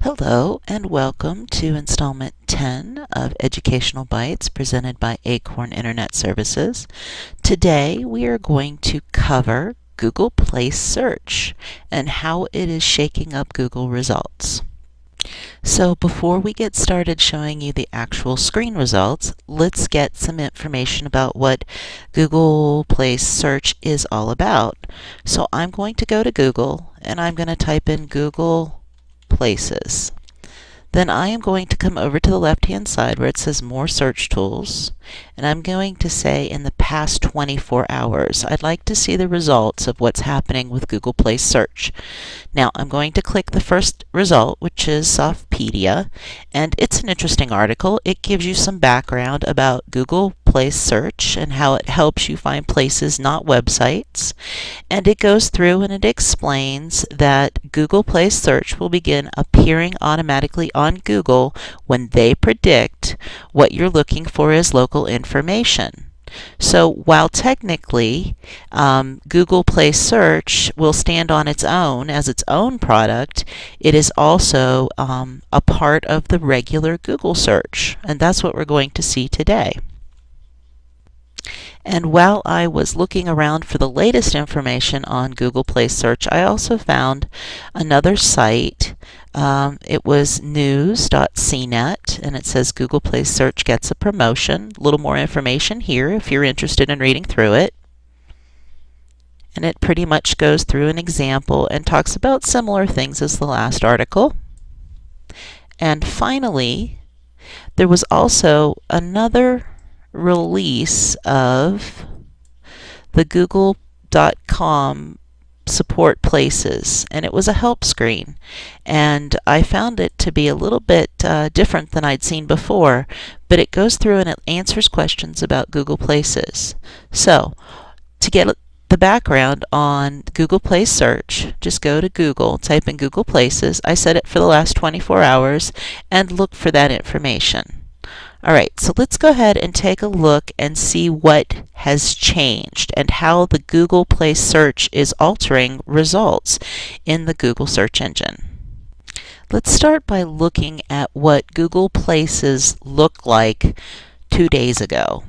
Hello and welcome to installment 10 of Educational Bytes presented by Acorn Internet Services. Today we are going to cover Google Place Search and how it is shaking up Google results. So before we get started showing you the actual screen results, let's get some information about what Google Place Search is all about. So I'm going to go to Google and I'm going to type in Google Places. Then I am going to come over to the left-hand side where it says More Search Tools, and I'm going to say in the past 24 hours. I'd like to see the results of what's happening with Google Place Search. Now I'm going to click the first result, which is Softpedia, and it's an interesting article. It gives you some background about Google Place Search and how it helps you find places, not websites. And it goes through and it explains that Google Place Search will begin appearing automatically on Google when they predict what you're looking for is local information. So while technically Google Place Search will stand on its own as its own product, it is also a part of the regular Google search, and that's what we're going to see today. And while I was looking around for the latest information on Google Place Search, I also found another site. It was news.cnet, and it says Google Place Search gets a promotion. A little more information here if you're interested in reading through it. And it pretty much goes through an example and talks about similar things as the last article. And finally, there was also another release of the google.com support places, and it was a help screen, and I found it to be a little bit different than I'd seen before, but it goes through and it answers questions about Google Places. So to get the background on Google Place Search, just go to Google, type in Google Places. I set it for the last 24 hours and look for that information. Alright, so let's go ahead and take a look and see what has changed and how the Google Place Search is altering results in the Google search engine. Let's start by looking at what Google Places looked like 2 days ago,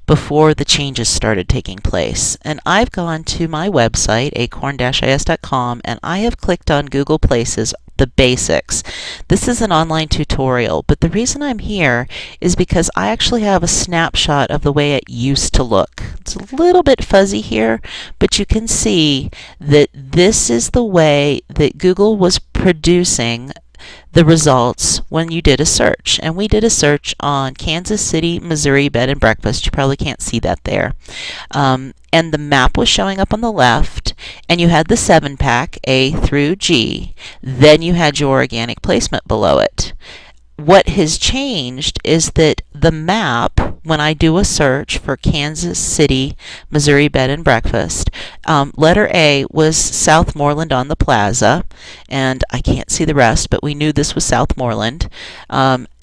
before the changes started taking place. And I've gone to my website, acorn-is.com, and I have clicked on Google Places, the basics. This is an online tutorial, but the reason I'm here is because I actually have a snapshot of the way it used to look. It's a little bit fuzzy here, but you can see that this is the way that Google was producing the results when you did a search. And we did a search on Kansas City, Missouri bed and breakfast. You probably can't see that there. And the map was showing up on the left, and you had the 7-pack, A through G. Then you had your organic placement below it. What has changed is that the map, when I do a search for Kansas City, Missouri bed and breakfast, letter A was Southmoreland on the Plaza, and I can't see the rest, but we knew this was Southmoreland.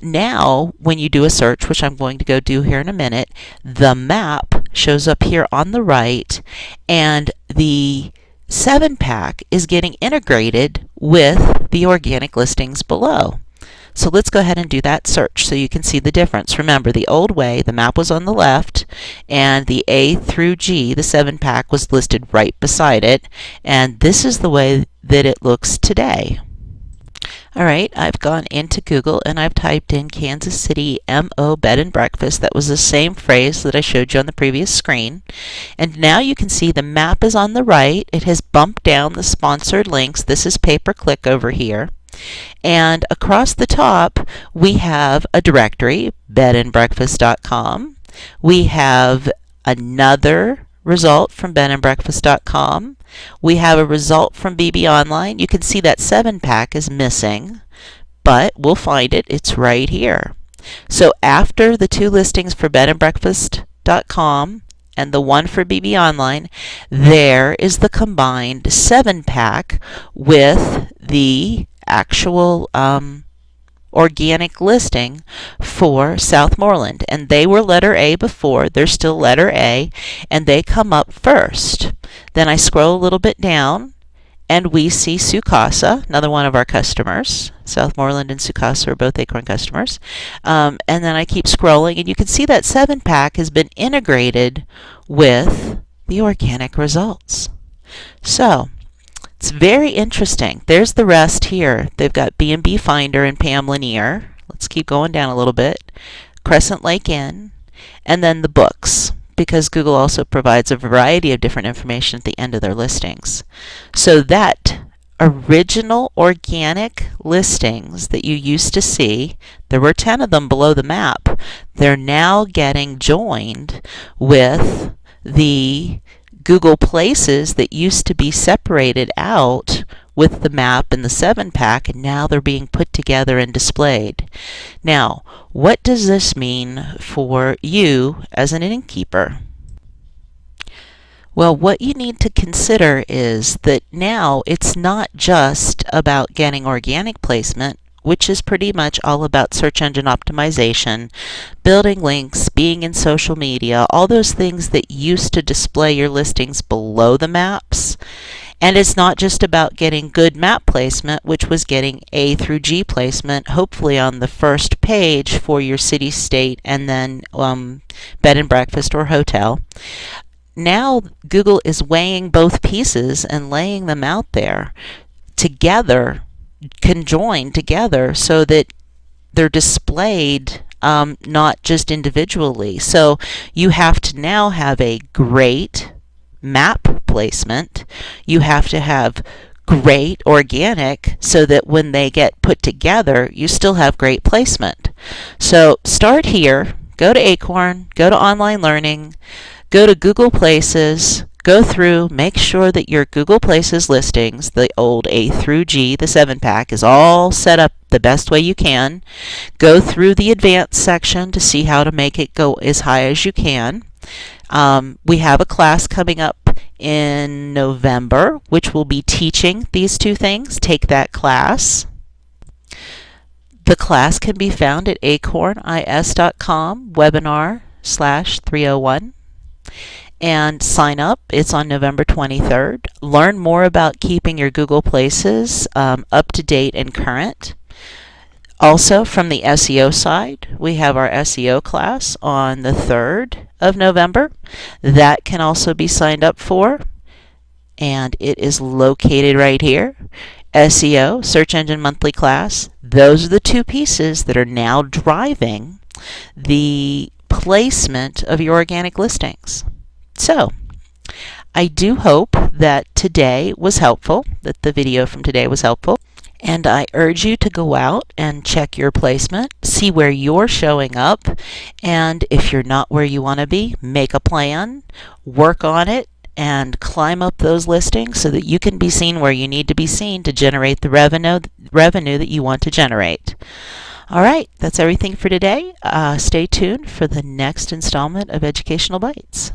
Now, when you do a search, which I'm going to go do here in a minute, the map shows up here on the right, and the 7-pack is getting integrated with the organic listings below. So let's go ahead and do that search so you can see the difference. Remember, the old way, the map was on the left, and the A through G, the 7-pack, was listed right beside it, and this is the way that it looks today. Alright, I've gone into Google and I've typed in Kansas City MO bed and breakfast. That was the same phrase that I showed you on the previous screen. And now you can see the map is on the right. It has bumped down the sponsored links. This is pay-per-click over here. And across the top, we have a directory, bedandbreakfast.com. We have another result from bedandbreakfast.com. We have a result from BB Online. You can see that 7-pack is missing, but we'll find it. It's right here. So after the 2 listings for bedandbreakfast.com and the 1 for BB Online, there is the combined 7-pack with the actual organic listing for Southmoreland, and they were letter A before. They're still letter A, and they come up first. Then I scroll a little bit down, and we see Sukasa, another one of our customers. Southmoreland and Sukasa are both Acorn customers. And then I keep scrolling, and you can see that 7-pack has been integrated with the organic results. So it's very interesting. There's the rest here. They've got B&B Finder and Pam Lanier. Let's keep going down a little bit. Crescent Lake Inn, and then the books, because Google also provides a variety of different information at the end of their listings. So that original organic listings that you used to see, there were 10 of them below the map, they're now getting joined with the Google Places that used to be separated out with the map and the 7-pack, and now they're being put together and displayed. Now, what does this mean for you as an innkeeper? Well, what you need to consider is that now it's not just about getting organic placement, which is pretty much all about search engine optimization, building links, being in social media, all those things that used to display your listings below the maps. And it's not just about getting good map placement, which was getting A through G placement, hopefully on the first page for your city, state, and then bed and breakfast or hotel. Now Google is weighing both pieces and laying them out there together, conjoined together, so that they're displayed not just individually. So you have to now have a great map placement. You have to have great organic so that when they get put together, you still have great placement. So start here, go to Acorn, go to online learning, go to Google Places, go through, make sure that your Google Places listings, the old A through G, the 7-pack, is all set up the best way you can. Go through the advanced section to see how to make it go as high as you can. We have a class coming up in November, which will be teaching these two things. Take that class. The class can be found at acornis.com, webinar/301. And sign up. It's on November 23rd. Learn more about keeping your Google Places up to date and current. Also, from the SEO side, we have our SEO class on the 3rd of November. That can also be signed up for, and it is located right here. SEO, Search Engine Monthly Class. Those are the two pieces that are now driving the placement of your organic listings. So, I do hope that today was helpful, that the video from today was helpful, and I urge you to go out and check your placement, see where you're showing up, and if you're not where you want to be, make a plan, work on it, and climb up those listings so that you can be seen where you need to be seen to generate the revenue that you want to generate. All right, that's everything for today. Stay tuned for the next installment of Educational Bytes.